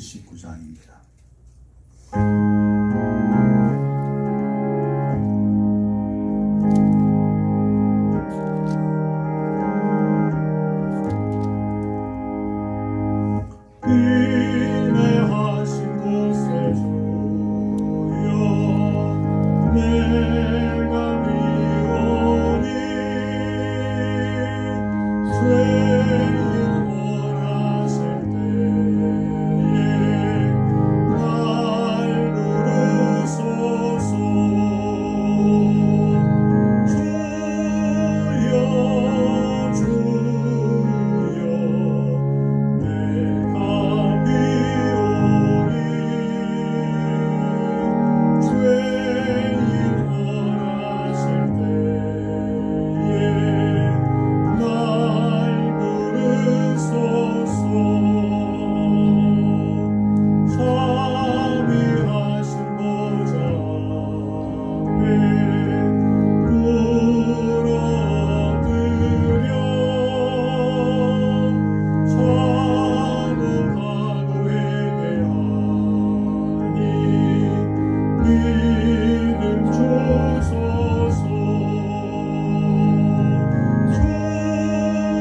79장입니다. 인내하신 곳에 주여 내가 미오니 죄인 원하실 때에 날 부르소서. 주여 주여 내가 미오니 죄인 원하실 때에 날 부르소서. 참의하신 보좌 앞에 물어드려 참혹하고 회개하니 믿음 주소서. 주여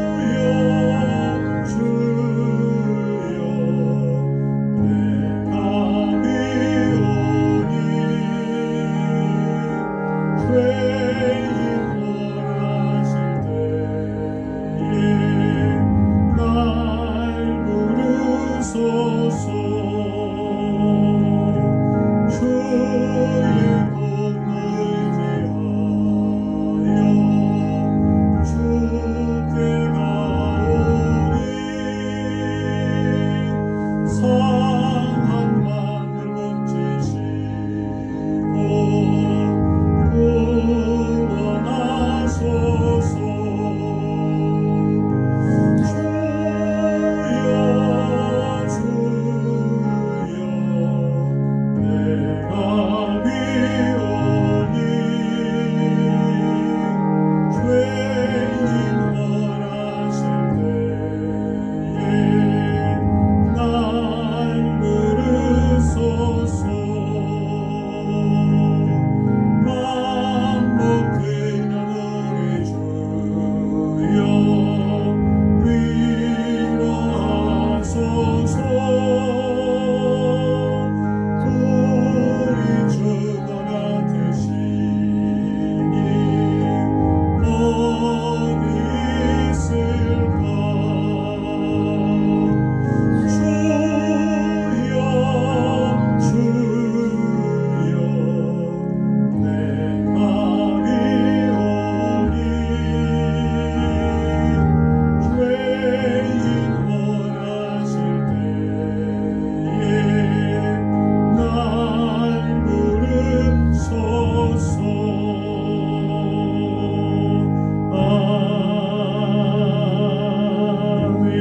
주여 내가 미오니 죄인 원하실 때에 날 부르소서. 주의 복을 위하여 주께 가오니 상한 마음을 고치시고 구원하소서. 주여 주여 내가 미오니 죄인 원하실 때에 날 부르소서. 맘 먹으면 우리 주여 위로하소서. 우리 주가 같으시니 어디 있을까. 주여 주여 내가 미오니 죄인 원하실 때에 날 부르소서. 아멘.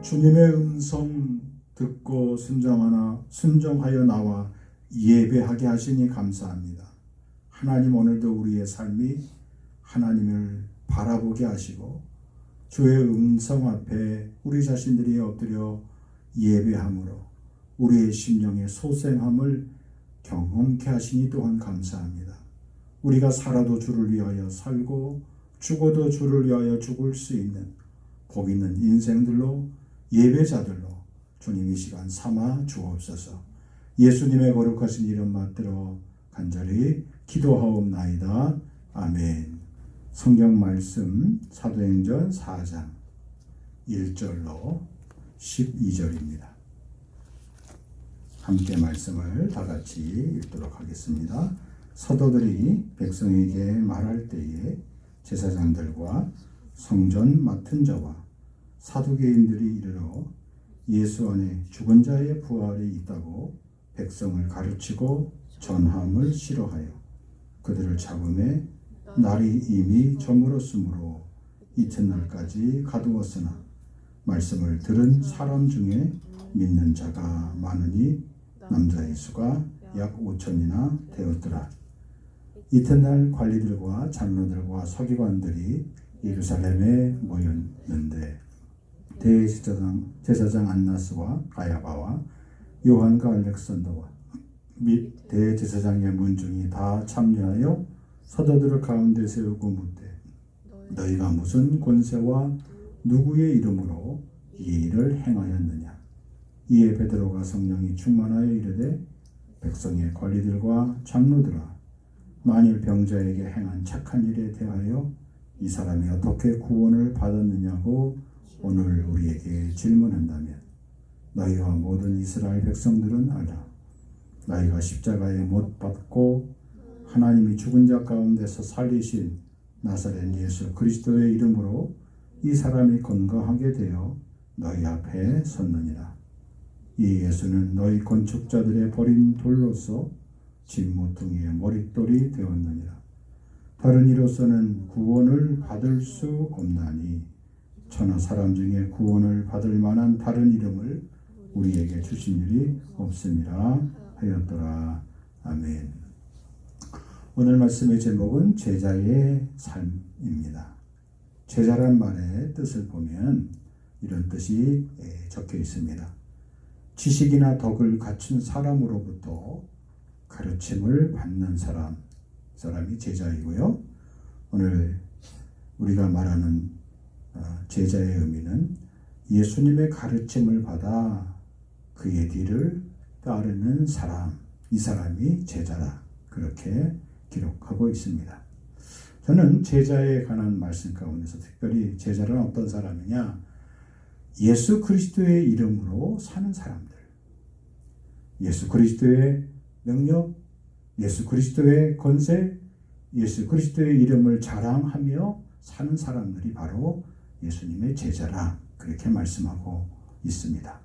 주님의 음성 듣고 순종하여 나와 예배하게 하시니 감사합니다. 하나님, 오늘도 우리의 삶이 하나님을 바라보게 하시고 주의 음성 앞에 우리 자신들이 엎드려 예배함으로 우리의 심령의 소생함을 경험케 하시니 또한 감사합니다. 우리가 살아도 주를 위하여 살고 죽어도 주를 위하여 죽을 수 있는 복 있는 인생들로, 예배자들로 주님 이 시간 삼아 주옵소서. 예수님의 거룩하신 이름 받들어 간절히 기도하옵나이다. 아멘. 성경 말씀 사도행전 4장 1절로 12절입니다. 함께 말씀을 다 같이 읽도록 하겠습니다. 사도들이 백성에게 말할 때에 제사장들과 성전 맡은 자와 사두개인들이 이르러 예수 안에 죽은 자의 부활이 있다고 백성을 가르치고 전함을 싫어하여 그들을 잡음에 날이 이미 저물었으므로 이튿날까지 가두었으나 말씀을 들은 사람 중에 믿는 자가 많으니 남자의 수가 약 5천이나 되었더라. 이튿날 관리들과 장로들과 서기관들이 예루살렘에 모였는데 대제사장 안나스와 가야바와 요한과 알렉산더와 및 대제사장의 문중이 다 참여하여 사도들을 가운데 세우고 묻되 너희가 무슨 권세와 누구의 이름으로 이 일을 행하였느냐. 이에 베드로가 성령이 충만하여 이르되 백성의 관리들과 장로들아, 만일 병자에게 행한 착한 일에 대하여 이 사람이 어떻게 구원을 받았느냐고 오늘 우리에게 질문한다면 너희와 모든 이스라엘 백성들은 알라. 너희가 십자가에 못 박고 하나님이 죽은 자 가운데서 살리신 나사렛 예수 그리스도의 이름으로 이 사람이 건강하게 되어 너희 앞에 섰느니라. 이 예수는 너희 건축자들의 버린 돌로서 집 모퉁이의 머릿돌이 되었느니라. 다른 이로서는 구원을 받을 수 없나니 천하 사람 중에 구원을 받을 만한 다른 이름을 우리에게 주신 일이 없음이라 하였더라. 아멘. 오늘 말씀의 제목은 제자의 삶입니다. 제자란 말의 뜻을 보면 이런 뜻이 적혀 있습니다. 지식이나 덕을 갖춘 사람으로부터 가르침을 받는 사람이 제자이고요. 오늘 우리가 말하는 제자의 의미는 예수님의 가르침을 받아 그의 뒤를 따르는 사람, 이 사람이 제자라 그렇게 기록하고 있습니다. 저는 제자에 관한 말씀 가운데서 특별히 제자는 어떤 사람이냐, 예수 그리스도의 이름으로 사는 사람들, 예수 그리스도의 능력, 예수 그리스도의 권세, 예수 그리스도의 이름을 자랑하며 사는 사람들이 바로 예수님의 제자라 그렇게 말씀하고 있습니다.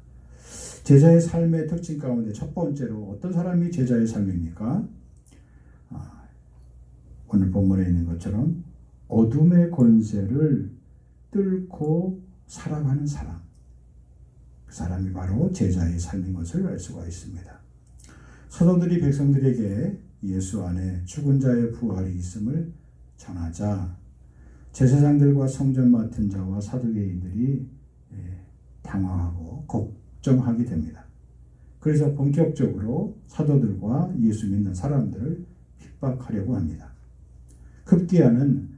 제자의 삶의 특징 가운데 첫 번째로 어떤 사람이 제자의 삶입니까? 오늘 본문에 있는 것처럼 어둠의 권세를 뚫고 살아가는 사람, 그 사람이 바로 제자의 삶인 것을 알 수가 있습니다. 사도들이 백성들에게 예수 안에 죽은 자의 부활이 있음을 전하자 제사장들과 성전 맡은 자와 사두개인들이 당황하고 걱정하게 됩니다. 그래서 본격적으로 사도들과 예수 믿는 사람들을 핍박하려고 합니다. 급기야는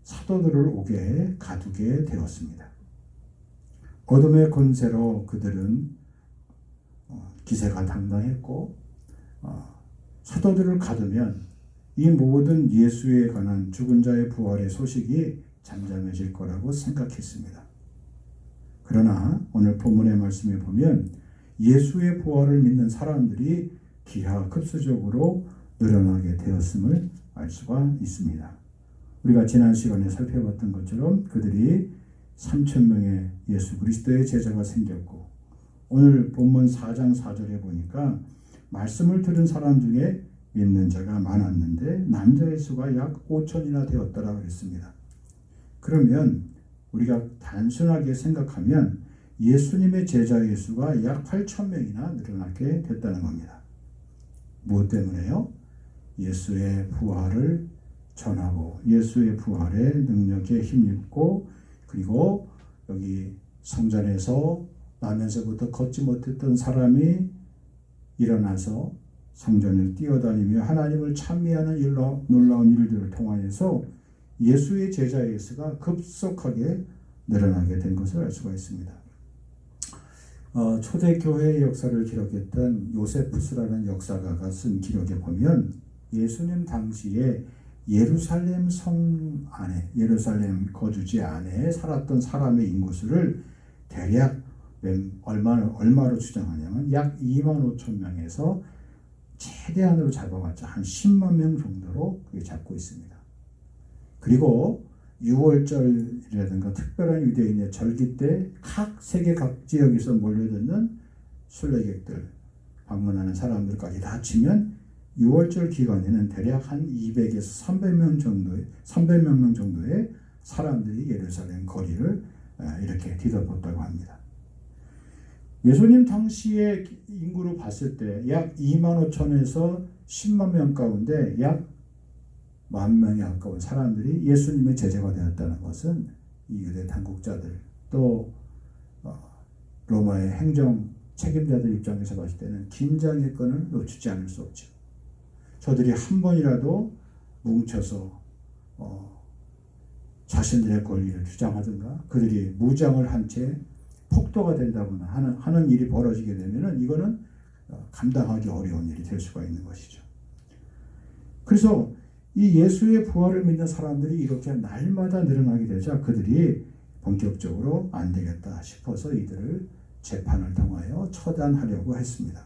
사도들을 옥에 가두게 되었습니다. 어둠의 권세로 그들은 기세가 당당했고 사도들을 가두면 이 모든 예수에 관한 죽은 자의 부활의 소식이 잠잠해질 거라고 생각했습니다. 그러나 오늘 본문의 말씀에 보면 예수의 부활을 믿는 사람들이 기하급수적으로 늘어나게 되었음을 알 수가 있습니다. 우리가 지난 시간에 살펴봤던 것처럼 그들이 3,000명의 예수 그리스도의 제자가 생겼고, 오늘 본문 4장 4절에 보니까 말씀을 들은 사람 중에 믿는 자가 많았는데 남자의 수가 약 5,000이나 되었더라 그랬습니다. 그러면 우리가 단순하게 생각하면 예수님의 제자의 수가 약 8,000명이나 늘어나게 됐다는 겁니다. 무엇 때문에요? 예수의 부활을 전하고 예수의 부활의 능력에 힘입고, 그리고 여기 성전에서 나면서부터 걷지 못했던 사람이 일어나서 성전을 뛰어다니며 하나님을 찬미하는 놀라운 일들을 통하여서 예수의 제자의 수가 급속하게 늘어나게 된 것을 알 수가 있습니다. 초대교회의 역사를 기록했던 요세푸스라는 역사가가 쓴 기록에 보면 예수님 당시에 예루살렘 성 안에, 예루살렘 거주지 안에 살았던 사람의 인구수를 대략 얼마로 추정하냐면 약 25,000명에서 최대한으로 잡아봤자 한 10만 명 정도로 그게 잡고 있습니다. 그리고 6월절이라든가 특별한 유대인의 절기 때 각 세계 각 지역에서 몰려드는 순례객들, 방문하는 사람들까지 다 치면 6월절 기간에는 대략 한 200에서 300명 정도의 사람들이 예루살렘 거리를 이렇게 뒤덮었다고 합니다. 예수님 당시의 인구로 봤을 때 약 25,000에서 10만 명 가운데 약 10,000명에 가까운 사람들이 예수님의 제자가 되었다는 것은 이 유대 당국자들, 또 로마의 행정 책임자들 입장에서 봤을 때는 긴장의 끈을 놓치지 않을 수 없죠. 저들이 한 번이라도 뭉쳐서 자신들의 권리를 주장하든가 그들이 무장을 한 채 폭도가 된다거나 하는 일이 벌어지게 되면은 이거는 감당하기 어려운 일이 될 수가 있는 것이죠. 그래서 이 예수의 부활을 믿는 사람들이 이렇게 날마다 늘어나게 되자 그들이 본격적으로 안 되겠다 싶어서 이들을 재판을 통하여 처단하려고 했습니다.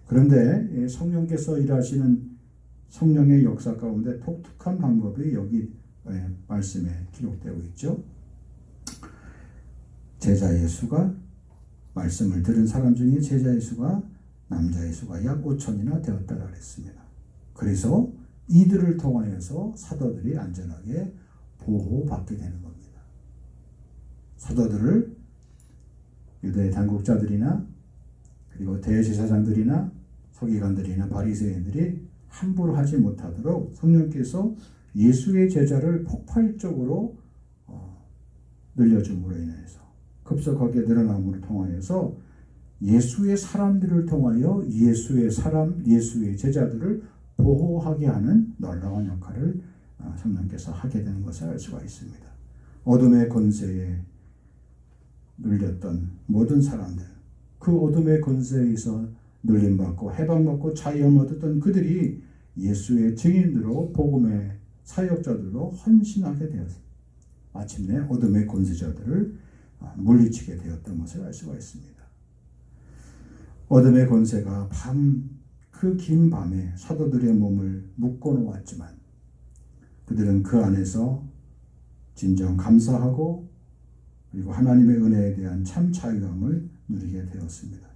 그런데 성령께서 일하시는 성령의 역사 가운데 독특한 방법이 여기 말씀에 기록되고 있죠. 제자 예수가 말씀을 들은 사람 중에 제자 예수가 남자 예수가 약 5천이나 되었다고 했습니다. 그래서 이들을 통하여서 사도들이 안전하게 보호받게 되는 겁니다. 사도들을 유대 당국자들이나 그리고 대제사장들이나 서기관들이나 바리새인들이 함부로 하지 못하도록 성령께서 예수의 제자를 폭발적으로 늘려줌으로 인해서 급속하게 늘어남으로 통하여서 예수의 사람들을 통하여 예수의 제자들을 보호하게 하는 놀라운 역할을 성령께서 하게 되는 것을 알 수가 있습니다. 어둠의 권세에 눌렸던 모든 사람들, 그 어둠의 권세에서 눌림받고 해방받고 자유함을 얻었던 그들이 예수의 증인으로 복음의 사역자들로 헌신하게 되었습니다. 마침내 어둠의 권세자들을 물리치게 되었던 것을 알 수가 있습니다. 어둠의 권세가 그 긴 밤에 사도들의 몸을 묶어 놓았지만 그들은 그 안에서 진정 감사하고 그리고 하나님의 은혜에 대한 참 자유함을 누리게 되었습니다.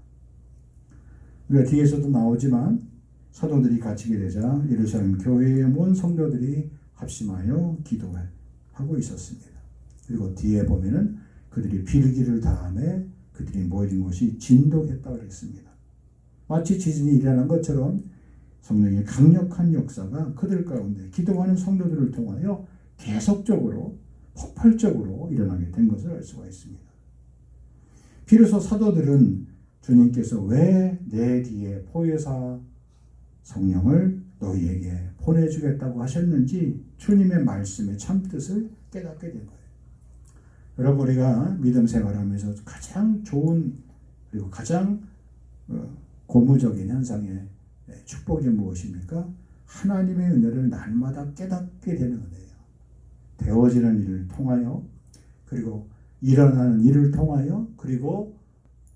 우리가 뒤에서도 나오지만 사도들이 갇히게 되자 예루살렘 교회의 온 성도들이 합심하여 기도하고 있었습니다. 그리고 뒤에 보면은 그들이 비르기를 다음에 그들이 모인 곳이 진동했다고 했습니다. 마치 지진이 일어난 것처럼 성령의 강력한 역사가 그들 가운데 기도하는 성도들을 통하여 계속적으로 폭발적으로 일어나게 된 것을 알 수가 있습니다. 비로소 사도들은 주님께서 왜 내 뒤에 보혜사 성령을 너희에게 보내주겠다고 하셨는지 주님의 말씀의 참뜻을 깨닫게 된 거예요. 여러분, 우리가 믿음 생활하면서 가장 좋은 그리고 가장 고무적인 현상의 축복이 무엇입니까? 하나님의 은혜를 날마다 깨닫게 되는 은혜예요. 되어지는 일을 통하여 그리고 일어나는 일을 통하여 그리고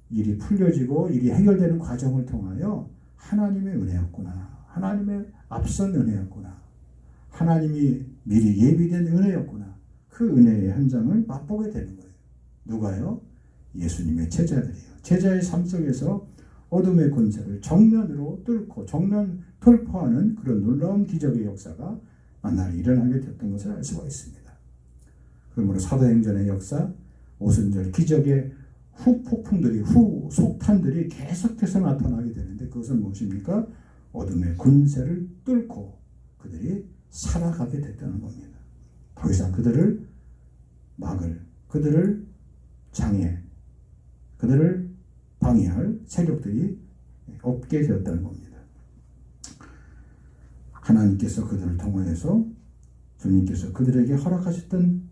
일이 풀려지고 일이 해결되는 과정을 통하여 하나님의 은혜였구나. 하나님의 앞선 은혜였구나. 하나님이 미리 예비된 은혜였구나. 그 은혜의 현장을 맛보게 되는 거예요. 누가요? 예수님의 제자들이에요. 제자의 삶 속에서 어둠의 권세를 정면으로 뚫고 정면 돌파하는 그런 놀라운 기적의 역사가 만날 일어나게 됐던 것을 알 수가 있습니다. 그러므로 사도행전의 역사, 오순절 기적의 후폭풍들이 속탄들이 계속해서 나타나게 되는데 그것은 무엇입니까? 어둠의 권세를 뚫고 그들이 살아가게 됐다는 겁니다. 더 이상 그들을 막을, 그들을 장애, 그들을 방해할 세력들이 없게 되었다는 겁니다. 하나님께서 그들을 통하여서 주님께서 그들에게 허락하셨던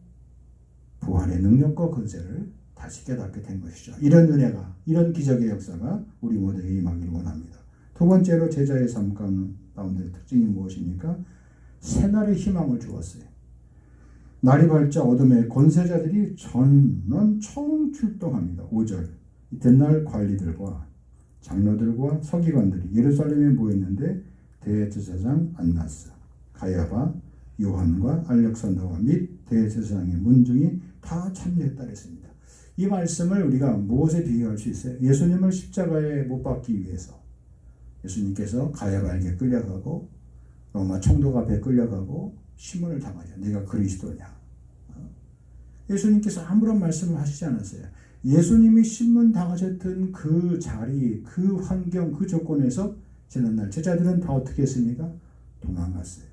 부활의 능력과 권세를 다시 깨닫게 된 것이죠. 이런 은혜가, 이런 기적의 역사가 우리 모두에게 임하기를 원합니다. 두 번째로 제자의 삶 가운데 특징이 무엇입니까? 새날의 희망을 주었어요. 날이 밝자 어둠의 권세자들이 전원 총출동합니다. 5절. 이튿날 관리들과 장로들과 서기관들이 예루살렘에 모였는데 대제사장 안나스, 가야바, 요한과 알렉산더와 및 대제사장의 문중이 다 참여했다 했습니다. 이 말씀을 우리가 무엇에 비교할 수 있어요? 예수님을 십자가에 못 박기 위해서 예수님께서 가야바에게 끌려가고 로마 총독 앞에 끌려가고 신문을 당하죠. 네가 그리스도냐? 예수님께서 아무런 말씀을 하시지 않았어요. 예수님이 신문 당하셨던 그 자리, 그 환경, 그 조건에서 지난날 제자들은 다 어떻게 했습니까? 도망갔어요.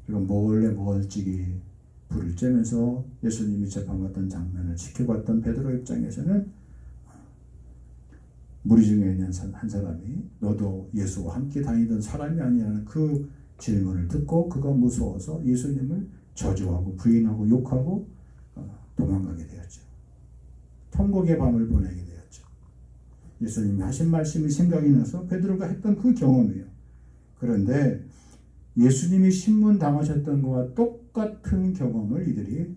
그리고 몰래 멀찍이 불을 쬐면서 예수님이 재판받던 장면을 지켜봤던 베드로 입장에서는 무리 중에 있는 한 사람이 너도 예수와 함께 다니던 사람이 아니냐는 그 질문을 듣고 그가 무서워서 예수님을 저주하고 부인하고 욕하고 도망가게 되었죠. 통곡의 밤을 보내게 되었죠. 예수님이 하신 말씀이 생각이 나서 베드로가 했던 그 경험이에요. 그런데 예수님이 신문 당하셨던 것과 똑같은 경험을 이들이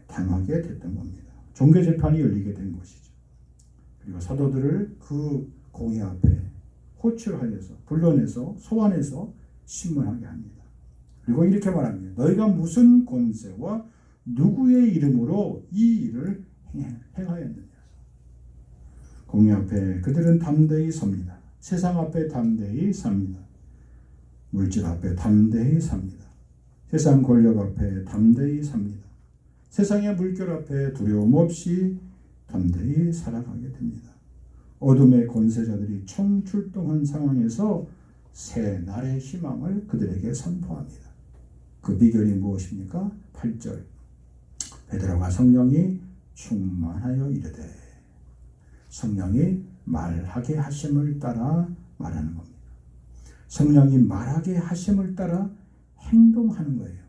당하게 됐던 겁니다. 종교재판이 열리게 된 것이죠. 그리고 사도들을 그 공회 앞에 호출하여서 불러내서 소환해서 신문하게 합니다. 그리고 이렇게 말합니다. 너희가 무슨 권세와 누구의 이름으로 이 일을 행하였느냐. 공회 앞에 그들은 담대히 섭니다. 세상 앞에 담대히 삽니다. 물질 앞에 담대히 삽니다. 세상 권력 앞에 담대히 삽니다. 세상의 물결 앞에 두려움 없이 담대히 살아가게 됩니다. 어둠의 권세자들이 총출동한 상황에서 새 날의 희망을 그들에게 선포합니다. 그 비결이 무엇입니까? 8절 베드로가 성령이 충만하여 이르되 성령이 말하게 하심을 따라 말하는 겁니다. 성령이 말하게 하심을 따라 행동하는 거예요.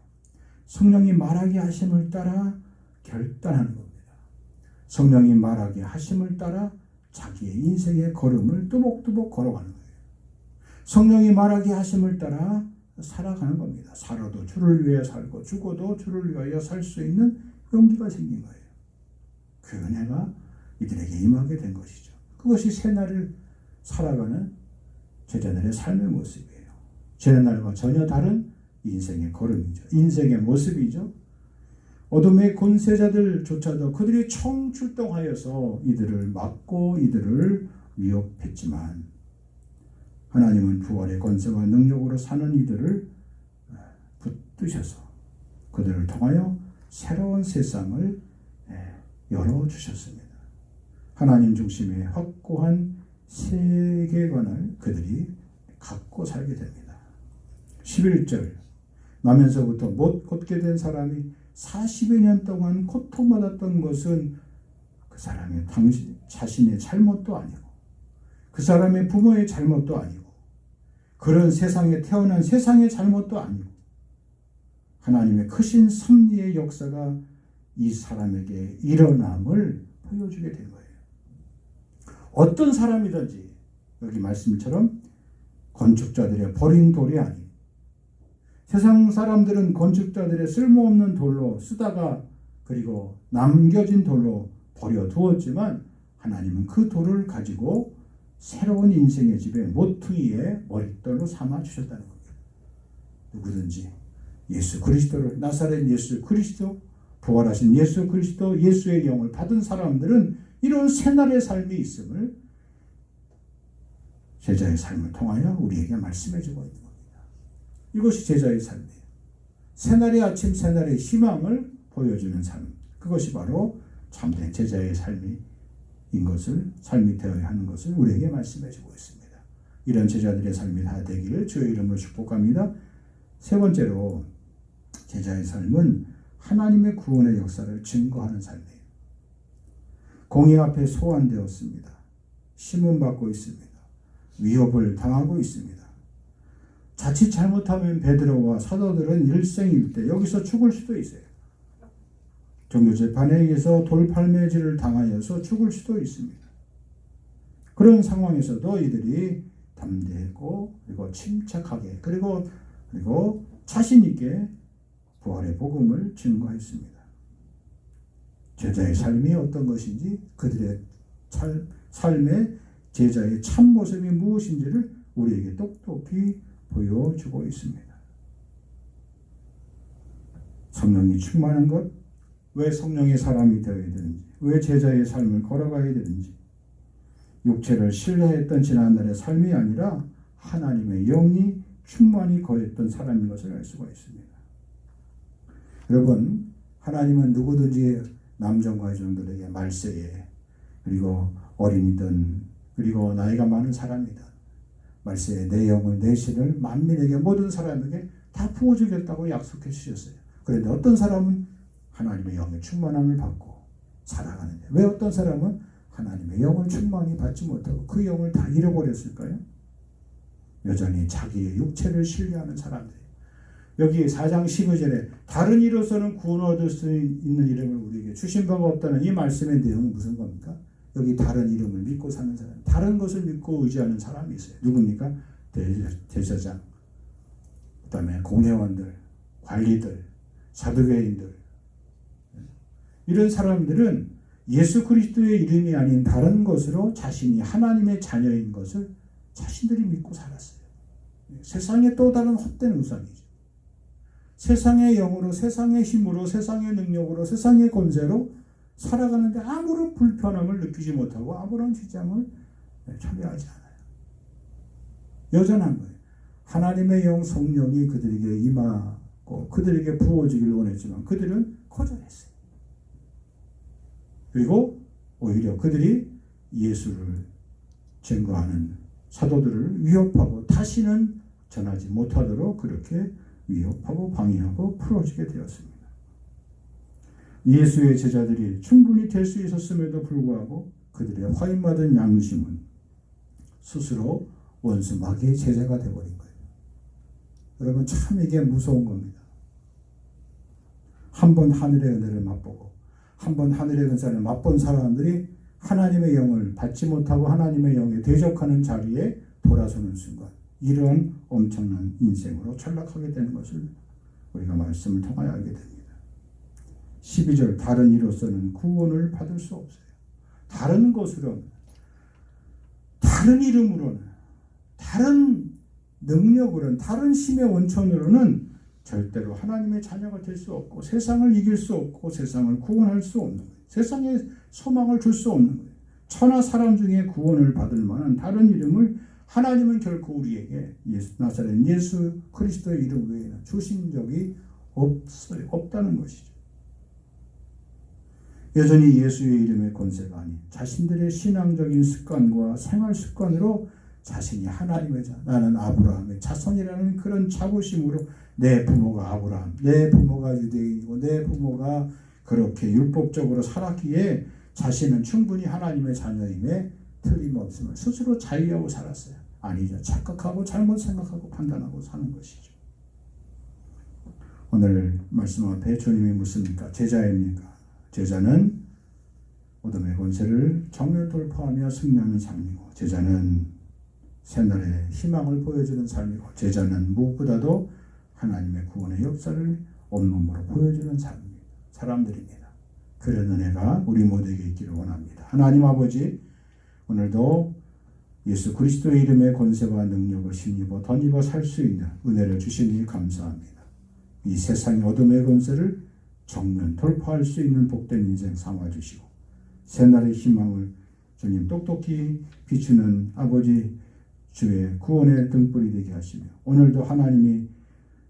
성령이 말하게 하심을 따라 결단하는 겁니다. 성령이 말하게 하심을 따라 자기의 인생의 걸음을 뚜벅뚜벅 걸어가는 거예요. 성령이 말하게 하심을 따라 살아가는 겁니다. 살아도 주를 위해 살고 죽어도 주를 위하여 살 수 있는 용기가 생긴 거예요. 그 은혜가 이들에게 임하게 된 것이죠. 그것이 새날을 살아가는 제자들의 삶의 모습이에요. 지난날과 전혀 다른 인생의 걸음이죠. 인생의 모습이죠. 어둠의 권세자들조차도 그들이 총출동하여서 이들을 막고 이들을 위협했지만 하나님은 부활의 권세와 능력으로 사는 이들을 붙드셔서 그들을 통하여 새로운 세상을 열어주셨습니다. 하나님 중심의 확고한 세계관을 그들이 갖고 살게 됩니다. 11절 나면서부터 못 걷게 된 사람이 40여 년 동안 고통받았던 것은 그 사람의 자신의 잘못도 아니고 그 사람의 부모의 잘못도 아니고 그런 세상에 태어난 세상의 잘못도 아니고 하나님의 크신 섭리의 역사가 이 사람에게 일어남을 보여주게 된 거예요. 어떤 사람이든지 여기 말씀처럼 건축자들의 버린 돌이 아닌 세상 사람들은 건축자들의 쓸모없는 돌로 쓰다가 그리고 남겨진 돌로 버려두었지만 하나님은 그 돌을 가지고 새로운 인생의 집에 모퉁이의 머릿돌로 삼아 주셨다는 겁니다. 누구든지 예수 그리스도를 나사렛 예수 그리스도 부활하신 예수 그리스도 예수의 영을 받은 사람들은 이런 새날의 삶이 있음을 제자의 삶을 통하여 우리에게 말씀해 주고 있는 겁니다. 이것이 제자의 삶이에요. 새날의 아침 새날의 희망을 보여주는 삶. 그것이 바로 참된 제자의 삶인 삶이 되어야 하는 것을 우리에게 말씀해 주고 있습니다. 이런 제자들의 삶이 다 되기를 주의 이름으로 축복합니다. 세 번째로 제자의 삶은 하나님의 구원의 역사를 증거하는 삶이에요. 공의 앞에 소환되었습니다. 심문받고 있습니다. 위협을 당하고 있습니다. 자칫 잘못하면 베드로와 사도들은 일생일대 여기서 죽을 수도 있어요. 종교재판에 의해서 돌팔매질을 당하여서 죽을 수도 있습니다. 그런 상황에서도 이들이 담대하고 그리고 침착하게 그리고 자신 있게 부활의 복음을 증거했습니다. 제자의 삶이 어떤 것인지 그들의 삶의 제자의 참모습이 무엇인지를 우리에게 똑똑히 보여주고 있습니다. 성령이 충만한 것, 왜 성령의 사람이 되어야 되는지, 왜 제자의 삶을 걸어가야 되는지, 육체를 신뢰했던 지난날의 삶이 아니라 하나님의 영이 충만히 거했던 사람인 것을 알 수가 있습니다. 여러분, 하나님은 누구든지 남정과 여종들에게 말세에 그리고 어린이든 그리고 나이가 많은 사람이든 말세에 내 영을 내 신을 만민에게 모든 사람에게 다 부어주겠다고 약속해 주셨어요. 그런데 어떤 사람은 하나님의 영의 충만함을 받고 살아가는데 왜 어떤 사람은 하나님의 영을 충만히 받지 못하고 그 영을 다 잃어버렸을까요? 여전히 자기의 육체를 신뢰하는 사람들. 여기 4장 12절에 다른 이로서는 구원 얻을 수 있는 이름을 우리에게 주신 바가 없다는 이 말씀의 내용은 무슨 겁니까? 여기 다른 이름을 믿고 사는 사람, 다른 것을 믿고 의지하는 사람이 있어요. 누굽니까? 대제사장, 그 다음에 공회원들, 관리들, 사두개인들. 이런 사람들은 예수 그리스도의 이름이 아닌 다른 것으로 자신이 하나님의 자녀인 것을 자신들이 믿고 살았어요. 세상의 또 다른 헛된 우상이죠. 세상의 영으로, 세상의 힘으로, 세상의 능력으로, 세상의 권세로 살아가는데 아무런 불편함을 느끼지 못하고 아무런 지장을 초래하지 않아요. 여전한 거예요. 하나님의 영 성령이 그들에게 임하고 그들에게 부어지기를 원했지만 그들은 거절했어요. 그리고 오히려 그들이 예수를 증거하는 사도들을 위협하고 다시는 전하지 못하도록 그렇게 위협하고 방해하고 풀어지게 되었습니다. 예수의 제자들이 충분히 될 수 있었음에도 불구하고 그들의 화인받은 양심은 스스로 원수 마귀의 제자가 되어버린 거예요. 여러분 참 이게 무서운 겁니다. 한 번 하늘의 은혜를 맛보고 한 번 하늘의 은사를 맛본 사람들이 하나님의 영을 받지 못하고 하나님의 영에 대적하는 자리에 돌아서는 순간 이런 엄청난 인생으로 전락하게 되는 것을 우리가 말씀을 통하여 알게 됩니다. 12절 다른 이로서는 구원을 받을 수 없어요. 다른 것으로는, 다른 이름으로는, 다른 능력으로는, 다른 힘의 원천으로는 절대로 하나님의 자녀가 될 수 없고 세상을 이길 수 없고 세상을 구원할 수 없는 거예요. 세상에 소망을 줄 수 없는 거예요. 천하 사람 중에 구원을 받을 만한 다른 이름을 하나님은 결코 우리에게 나사렛 예수 그리스도의 이름 외에는 주신 적이 없다는 것이죠. 여전히 예수의 이름의 권세가 아닌 자신들의 신앙적인 습관과 생활 습관으로 자신이 하나님의 자, 나는 아브라함의 자손이라는 그런 자부심으로 내 부모가 아브라함, 내 부모가 유대인이고 내 부모가 그렇게 율법적으로 살았기에 자신은 충분히 하나님의 자녀임에 틀림없음을 스스로 자유하고 살았어요. 아니죠. 착각하고 잘못 생각하고 판단하고 사는 것이죠. 오늘 말씀 앞에 주님이 묻습니까? 제자입니까? 제자는 어둠의 권세를 정면 돌파하며 승리하는 삶이고 제자는 새날의 희망을 보여주는 삶이고 제자는 무엇보다도 하나님의 구원의 역사를 온몸으로 보여주는 사람들입니다. 그런 은혜가 우리 모두에게 있기를 원합니다. 하나님 아버지 오늘도 예수 그리스도의 이름의 권세와 능력을 힘입어 덧입어 살 수 있는 은혜를 주시니 감사합니다. 이 세상의 어둠의 권세를 정면 돌파할 수 있는 복된 인생 삼아주시고 새날의 희망을 주님 똑똑히 비추는 아버지 주의 구원의 등불이 되게 하시며 오늘도 하나님이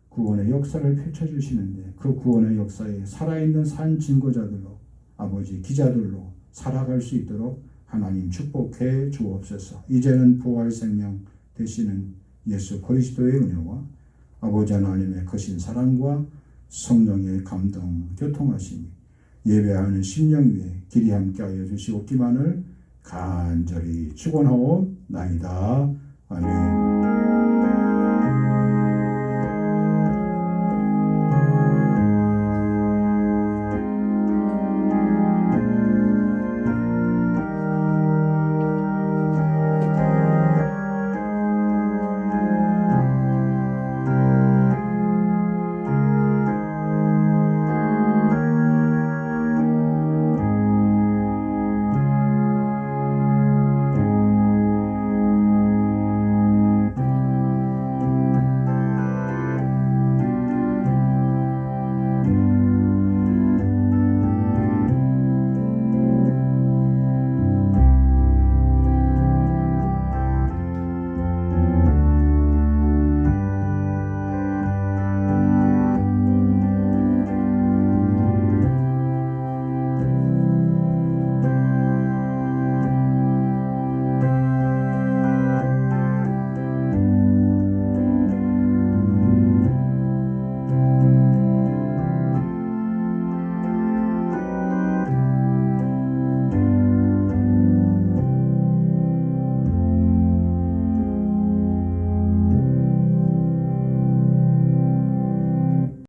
구원의 역사를 펼쳐주시는데 그 구원의 역사에 살아있는 산 증거자들로 아버지 기자들로 살아갈 수 있도록 하나님 축복해 주옵소서. 이제는 부활 생명 되시는 예수 그리스도의 은혜와 아버지 하나님의 거신 사랑과 성령의 감동 교통하심이 예배하는 심령 위에 길이 함께하여 주시옵기만을 간절히 축원하옵나이다. 아멘.